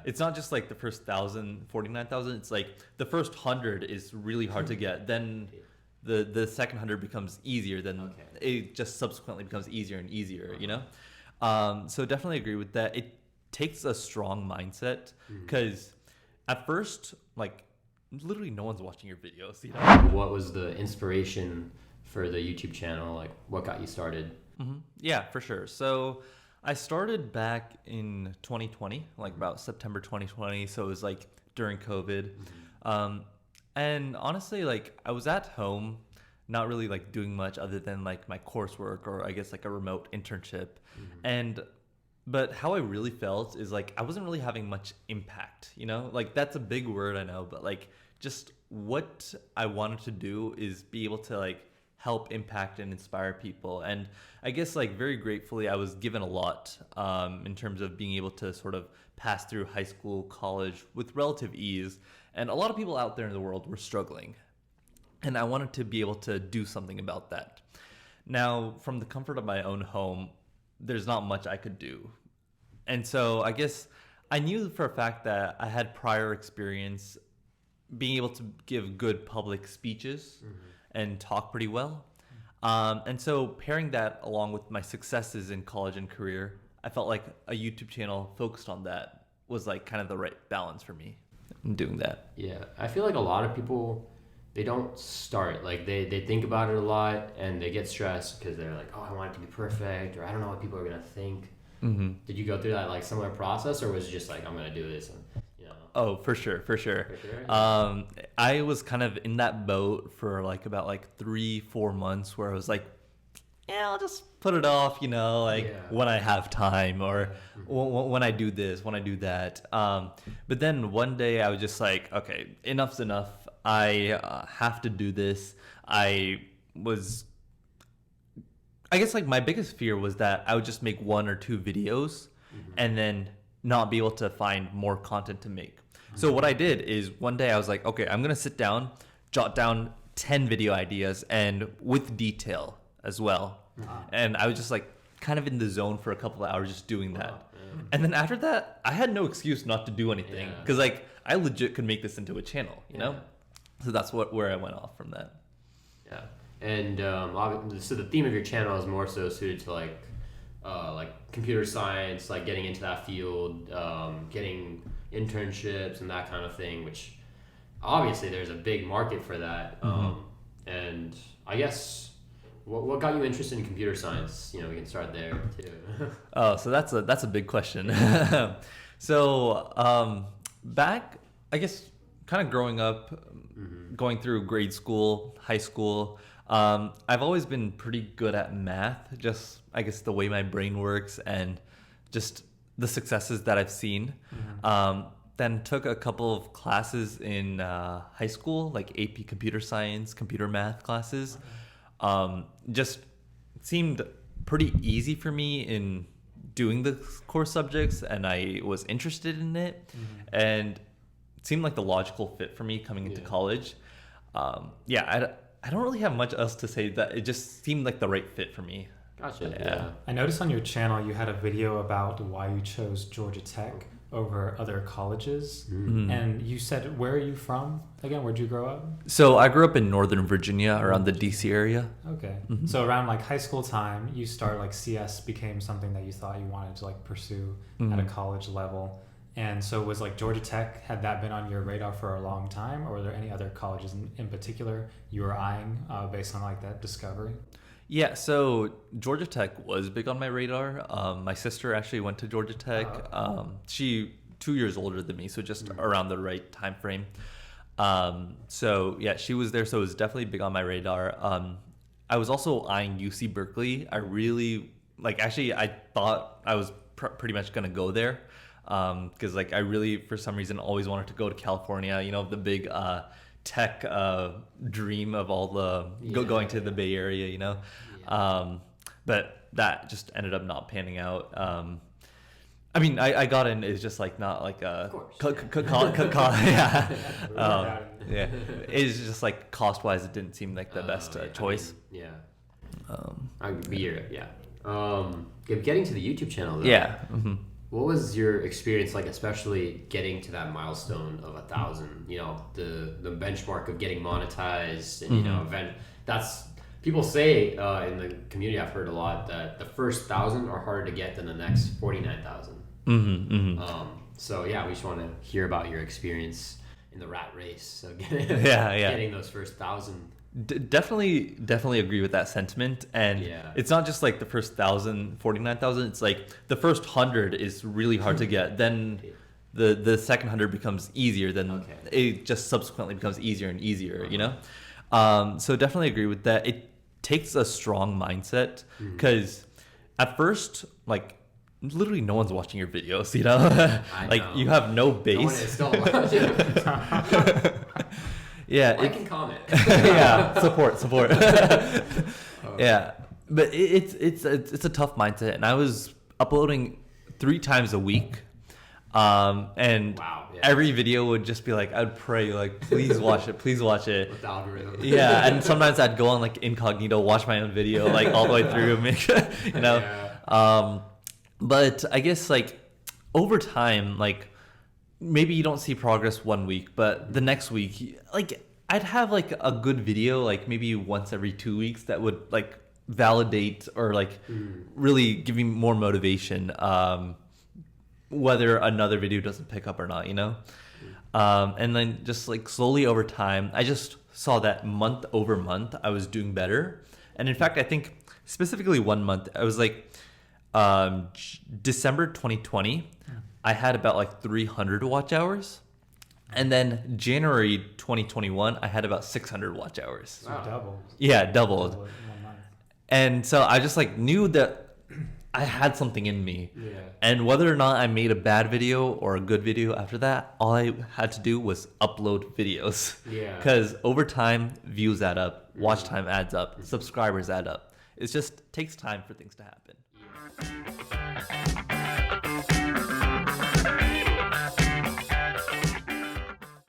It's not just like the first 1,000, 49,000. It's like the first 100 is really hard to get. Then the second 100 becomes easier. Then it just subsequently becomes easier and easier, you know? So definitely agree with that. It takes a strong mindset because at first, like, literally no one's watching your videos, you know? What was the inspiration for the YouTube channel? Like, what got you started? Yeah, for sure. So I started back in 2020, like about September 2020. So it was like during COVID. And honestly, like I was at home, not really like doing much other than like my coursework or I guess like a remote internship. But how I really felt is like I wasn't really having much impact, you know? Like that's a big word, I know, but like just what I wanted to do is be able to like help impact and inspire people. And I guess like very gratefully I was given a lot in terms of being able to sort of pass through high school, college with relative ease. And a lot of people out there in the world were struggling. And I wanted to be able to do something about that. Now, from the comfort of my own home, there's not much I could do. And so I guess I knew for a fact that I had prior experience being able to give good public speeches and talk pretty well. And so pairing that along with my successes in college and career, I felt like a YouTube channel focused on that was like kind of the right balance for me in doing that. Yeah, I feel like a lot of people, they don't start. Like they think about it a lot and they get stressed because they're like, oh, I want it to be perfect, or I don't know what people are going to think. Did you go through that like similar process, or was it just like, I'm going to do this? And, you know? Oh, for sure. For sure? I was kind of in that boat for like about like 3-4 months where I was like, yeah, I'll just put it off, you know, like when I have time or when I do this, when I do that. But then one day I was just like, okay, enough's enough. I have to do this. I guess like my biggest fear was that I would just make 1 or 2 videos and then not be able to find more content to make. So what I did is one day I was like, okay, I'm going to sit down, jot down 10 video ideas and with detail as well. And I was just like kind of in the zone for a couple of hours just doing that. And then after that, I had no excuse not to do anything because like I legit could make this into a channel, you know? So that's where I went off from that. Yeah. And so the theme of your channel is more so suited to like computer science, like getting into that field, getting internships and that kind of thing, which obviously there's a big market for that. And I guess what got you interested in computer science? You know, we can start there too. Oh, so that's a big question. So back, I guess, kind of growing up, going through grade school, high school, I've always been pretty good at math, just I guess the way my brain works and just the successes that I've seen. Then took a couple of classes in high school, like AP computer science, computer math classes. Just seemed pretty easy for me in doing the core subjects, and I was interested in it. And it seemed like the logical fit for me coming into college. I don't really have much else to say. That it just seemed like the right fit for me. Gotcha. Yeah. I noticed on your channel you had a video about why you chose Georgia Tech over other colleges. And you said, where are you from again? Where'd you grow up? So I grew up in Northern Virginia, around the DC area. Okay. So around like high school time, you start like CS became something that you thought you wanted to like pursue at a college level. And so was like Georgia Tech, had that been on your radar for a long time, or were there any other colleges in particular you were eyeing based on like that discovery? Yeah, so Georgia Tech was big on my radar. My sister actually went to Georgia Tech. She 2 years older than me, so just around the right time frame. So yeah, she was there, so it was definitely big on my radar. I was also eyeing UC Berkeley. I really I thought I was pretty much gonna go there. Because like I really, for some reason, always wanted to go to California. You know, the big tech dream of all the going to the Bay Area. You know, but that just ended up not panning out. I mean, I got in. It's just like not like a yeah. It's just like cost wise, it didn't seem like the best choice. I mean, getting to the YouTube channel though. Yeah. What was your experience like, especially getting to that milestone of 1,000? You know, the benchmark of getting monetized, and you know, that's people say in the community. I've heard a lot that the first 1,000 are harder to get than the next 49,000. So yeah, we just want to hear about your experience in the rat race. So getting those first 1,000. Definitely agree with that sentiment. And it's not just like the first 1,000, 49,000. It's like the first 100 is really hard to get. Then the second 100 becomes easier. Then it just subsequently becomes easier and easier, you know? So definitely agree with that. It takes a strong mindset because at first, like, literally no one's watching your videos, you know? Like, you have no base. No one is still watching. Yeah, I can comment. Yeah, support. Yeah, but it's a tough mindset, and I was uploading 3 times a week, and every video would just be like, I'd pray like, please watch it. With the algorithm. Yeah, and sometimes I'd go on like incognito, watch my own video like all the way through, make you know. Yeah. But I guess like over time, like, maybe you don't see progress one week, but the next week, like, I'd have like a good video, like maybe once every 2 weeks, that would like validate or like really give me more motivation, whether another video doesn't pick up or not, you know? And then just like slowly over time, I just saw that month over month, I was doing better. And in fact, I think specifically 1 month, I was like, December 2020, I had about like 300 watch hours. And then January 2021, I had about 600 watch hours. So doubled. Yeah, doubled. In 1 month. And so I just like knew that I had something in me. Yeah. And whether or not I made a bad video or a good video after that, all I had to do was upload videos. Yeah. Because over time, views add up, watch time adds up, subscribers add up. It just takes time for things to happen.